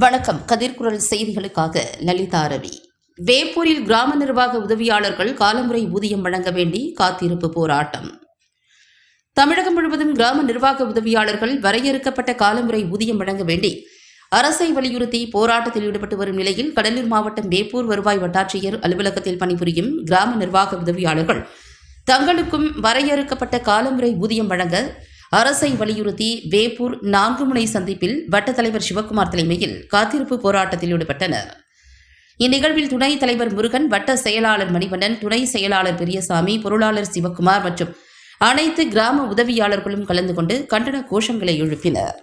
வணக்கம். கதிர்குரல் செய்திகளுக்காக லலிதா ரவி. வேப்பூரில் கிராம நிர்வாக உதவியாளர்கள் காலமுறை ஊதியம் வழங்க வேண்டி காத்திருப்பு போராட்டம். தமிழகம் முழுவதும் கிராம நிர்வாக உதவியாளர்கள் வரையறுக்கப்பட்ட காலமுறை ஊதியம் வழங்க வேண்டி அரசை வலியுறுத்தி போராட்டத்தில் ஈடுபட்டு வரும் நிலையில் கடலூர் மாவட்டம் வேப்பூர் வருவாய் வட்டாட்சியர் அலுவலகத்தில் பணிபுரியும் கிராம நிர்வாக உதவியாளர்கள் தங்களுக்கும் வரையறுக்கப்பட்ட காலமுறை ஊதியம் வழங்க அரசை வலியுறுத்தி வேப்பூர் 4 முனை சந்திப்பில் வட்டத் தலைவர் சிவக்குமார் தலைமையில் காத்திருப்பு போராட்டத்தில் ஈடுபட்டனர். இந்நிகழ்வில் துணைத் தலைவர் முருகன், வட்ட செயலாளர் மணிவண்ணன், துணை செயலாளர் பெரியசாமி, பொருளாளர் சிவக்குமார் மற்றும் அனைத்து கிராம உதவியாளர்களும் கலந்து கொண்டு கண்டன கோஷங்களை எழுப்பினர்.